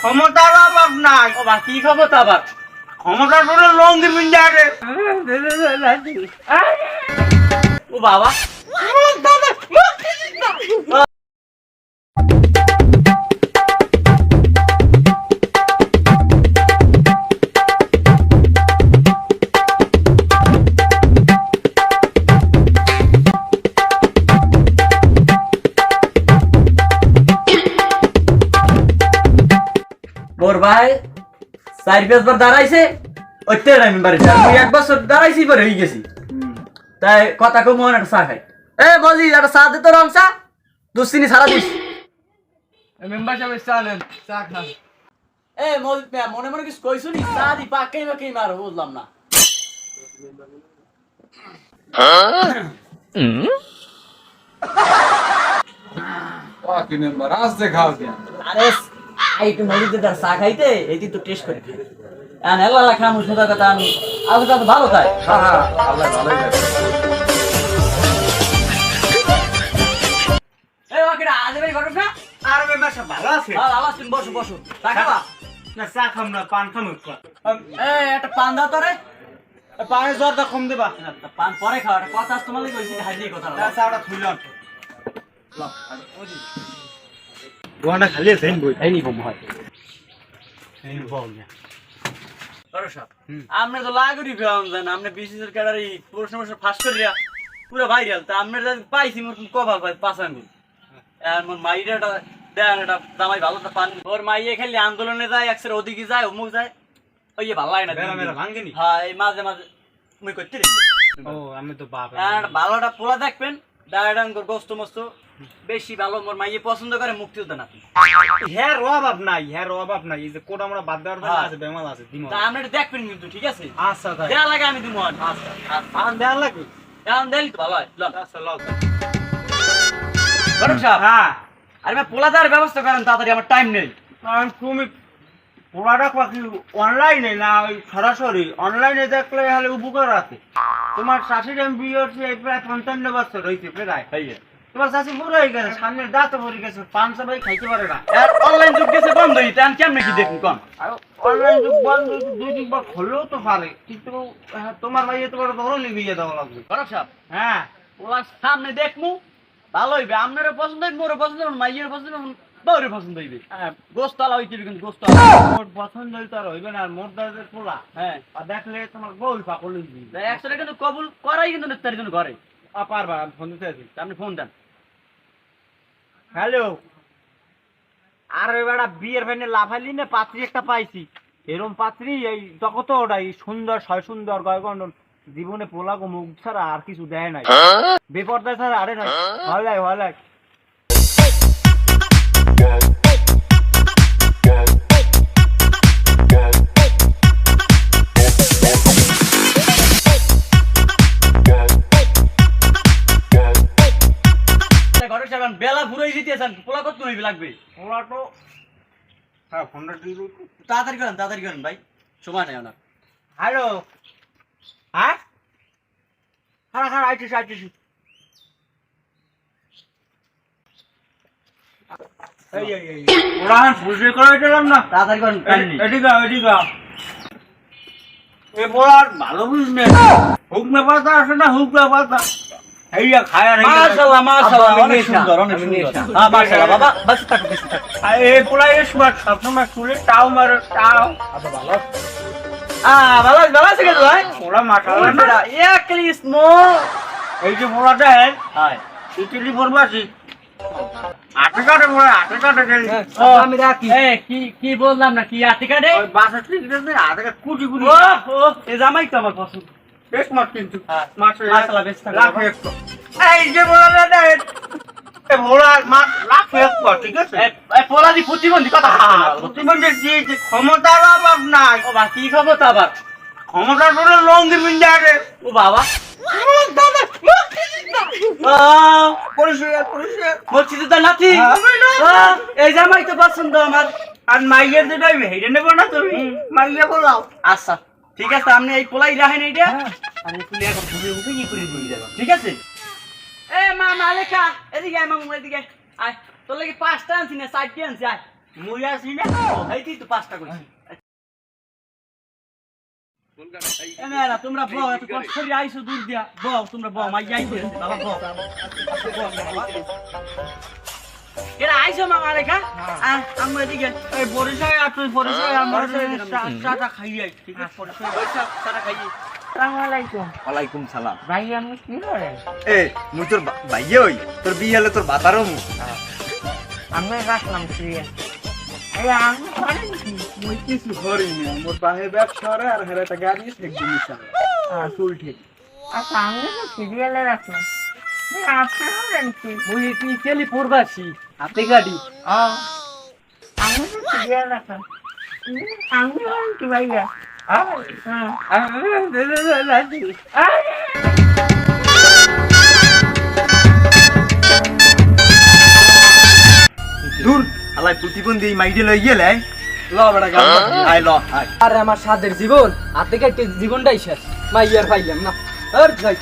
ক্ষমতার অভাব নাই। ও বা কি ক্ষমতা আবার? ক্ষমতার বলে লঙ্গি পিন্ডারে। ও বাবা মোর ভাই 4-5 বার দাঁড়াইছে ওইতে আমি বাড়ি যাই আমি 1 বছর দাঁড়াইছি পরে হয়ে গেছি তাই কথা কম মনে একটা চা খাই এ বজি একটা চা দে তো রং চা দুশ্চিনি সারা দিস মেম্বার সাহেব চা নেন, চা খান। এ মজিদ মিয়া মনে মনে কিছু কইছো নি চা দি পাকাই মাকাই মারো বুঝলাম না কি মেম্বার আস্তে খাও কি? আরে আই তো মজিদ দার চা খাইতে এইটি তো টেস্ট করে খাই আর এলা খামু সোজা কথা আমি আলুটা তো ভালো খাই হ্যাঁ হ্যাঁ, আল্লাহ ভালোই করে। এই ওকেটা আজেবাই ঘটক না আর মেম্বার সাহেব ভালো আছে? হ্যাঁ ভালো আছেন বসো বসো চা খাবা না চা খাম না, পান খাম একটু। এই একটা পান দাও তো রে পানের জ্বরটা কম দেবা। পান পরে খাও একটা কথা আছে তোমার লাগি কইছি হাজি কথা না চাটা থুইলন। দোকানটা খালি আছে বই। এই নি কম হয় এই বল না। করো সব আপনি তো লাগুরি ফেলাম জান আপনি বিসিএস ক্যাডারি প্রশ্ন ফাঁস করিয়া পুরো ভাইরাল তা আপনি পাইছি মোর কভার পাই পাঁচাঙ্গুল আর মোর মাইরাটা দেন এটা দামাই ভালো তো পান ওর মাইয়ে খালি আন্দোলনে যায় একসের ওদিকে যায় অমুক যায় ওই ভালো লাগে না মেরা মেরা ভাঙ্গেনি। হ্যাঁ এই মাঝে মাঝে মুই করতে রে ও আমি তো বাপ। আর ভালোটা পোলা দেখবেন ডায়ডাং গোস্ত মস্ত বেশি ভালো মোর মাইয়ে পছন্দ করে মুক্তি দেন আপনি হ্যাঁ অভাব নাই, হ্যাঁ অভাব নাই। এই যে কোটা আমরা বাদ দেওয়ার বেলা আছে, বেমাল আছে দিমো। তা আপনি এটা দেখবেন কিন্তু ঠিক আছে আচ্ছা তাই। দেয়া লাগে আমি দিমু আচ্ছা পান দেওয়ার লাগবে। এখন দিলি তো ভালো হয় লন আচ্ছা লও। ঘটক সাহেব হ্যাঁ, আরে ভাই পোলা দেওয়ার ব্যবস্থা করেন তাড়াতাড়ি আমার টাইম নেই কারণ তুমি পোড়াটা পাখি অনলাইনে না ওই সরাসরি অনলাইনে দেখলে হলে উপকার আছে। তোমার শাশুড়ি আমি বিয়ে হচ্ছে এই প্রায় 55 বছর হয়েছে প্রায়। তোমার শাশি বুড়ো হয়ে গেছে, সামনে দাঁত পড়ে গেছে, পান সবাই খাইতে পারে না। আর অনলাইন যুগ গেছে বন্ধ হইতে আমি কেমনে কি দেখুন কোন আর অনলাইন যুগ বন্ধ হয়েছে, 2-3 বার খুললেও তো পারে, কিন্তু তোমার ভাইয়ে তোমার ধরনই বিয়ে দেওয়া লাগবে। ঘটক সাহেব হ্যাঁ, পোলার সামনে দেখমু ভালো হইবে আপনারও পছন্দ হইবে মোরও পছন্দ হইবে মাইয়েরও পছন্দ হইবে বউরের পছন্দ হইবে গোস্তালা হইতে কিন্তু গোস্তালা মোর পছন্দ হইতে আর হইবে না। আর মোর দাদের পোলা হ্যাঁ আর দেখলে তোমার বই পাকল দিবে। একসাথে কিন্তু কবুল করাই কিন্তু নেতার জন্য ঘরে পারবা, আমি ফোন দিতে আছি। তা আপনি ফোন দেন হ্যালো, আর এবার বিয়ের ভ্যানে লাফাইলি না পাত্রী একটা পাইছি। এরম পাত্রী এই জগত ওটাই সুন্দর, ছয় সুন্দর গয়গণ্ডন, জীবনে পোলাগো মুখ ছাড়া আর কিছু দেয় নাই, বেপর্দা ছাড়া আরে নাই। ভালো ভালো ঘটক সাহেব বেলা ঘুরাই দিতেছেন পোলা কত হইবে লাগবে পোলা তো হ্যাঁ ফোনটা দিয়ে তাড়াতাড়ি করেন ভাই সময় নেই ওনার হ্যালো, হ্যাঁ খারা খারা আইতেছি আইতেছি। ওরা বুঝে করে দিলাম না। তাড়াতাড়ি করেন এদিকে এদিকে এ বলার ভালো বিজনেস। হুক না পাতা আছে না, হুক না পাতা এইয়া খায় আর মাশাআল্লাহ মাশাআল্লাহ অনেক সুন্দর অনেক সুন্দর হ্যাঁ মাশাআল্লাহ বাবা বাস থাকো বেশি থাকো এই পোলাই স্মার্ট সবসময় চুলে টাও মারে টাও। আচ্ছা ভালো ভালো আছে কিন্তু ভাই ওরা মাশাআল্লাহ না। একলি স্মো এই যে পোলা দেন হাই ইতিলি ফরমাসি আটে কাটে মোড়ে আটে কাটে গেলি আমি রাখি কি বললাম না কি আটি কাটে ওই বাসা ঠিক আছে আটে কুটি কুটি ও এ জামাই তো আমার পছন্দ বেশ মাছ কিন্তু মাশাআল্লাহ বেশ থাকো লাখ একশো। এই যে পোলা দেন এ মোড়া মাছ লাখ একশো, ঠিক আছে। এই পোলাদি প্রতিবন্ধী কথা প্রতিবন্ধী দিয়ে যে ক্ষমতার অভাব নাই। ও বা কি খবর আবার ক্ষমতার বলে লঙ্গি পিন্ডারে। ও বাবা পরিষ্কার পরিষ্কার মসজিদের নাতি এই জামাই তো পছন্দ আমার আর মাইয়ের যেটা হেঁটে নেবো না তুমি, মাইয়া বলাও। আচ্ছা ঠিক আছে আপনি এই পোলাই রাখেন এইটা আমি তুলে এখন ঘুরে ঘুরে কি করে দিয়ে যাবো ঠিক আছে এ মা মালেকা এদিকে আয় মামু এদিকে আয় তোর লাগি 5টা আনছি না 4টা আনছি আয় মুই আছি না এই তুই তো 5টা কইছিস না তোমরা বউ এত কষ্ট করে আইছো দূর দিয়া বউ তোমরা বউ মাই যাইছো বাবা বউ এরা আইছো মামা রেখা আমরা এদিকে এই পরিচয় আর তুই পরিচয় আমার চাটা খাই যাই ঠিক আছে পরিচয় পয়সা টাকা খাইয়ে আসসালামু আলাইকুম। ওয়ালাইকুম সালাম। ভাই আপনি কি করেন? এ মুই তোর ভাইয়ে হই, তোর বিয়ে হলে তোর বাতারও মু। আমি রাখলাম সিরিয়া। এই আমি করেন কি? মুই কিছু করিনি মোর বাহে ব্যবসা রে আর হেরে একটা গাড়ি ঠিক জিনিস চুল ঠিক আচ্ছা আমি তো সিরিয়ালে রাখলাম। এই আপনি করেন কি? মুই কি কেলি পড়বাছি হাতে গাড়ি আমি তো সিরিয়াল রাখলাম। আমি করেন কি ভাইয়া? দূর আলাই প্রতিবন্ধী এই মাইডে লই গেলে ল বড় গাল আই ল আই। আর আমার সাদের জীবন হাতে কাটে জীবনটাই শেষ মাইয়ার পাইলাম না আর যাই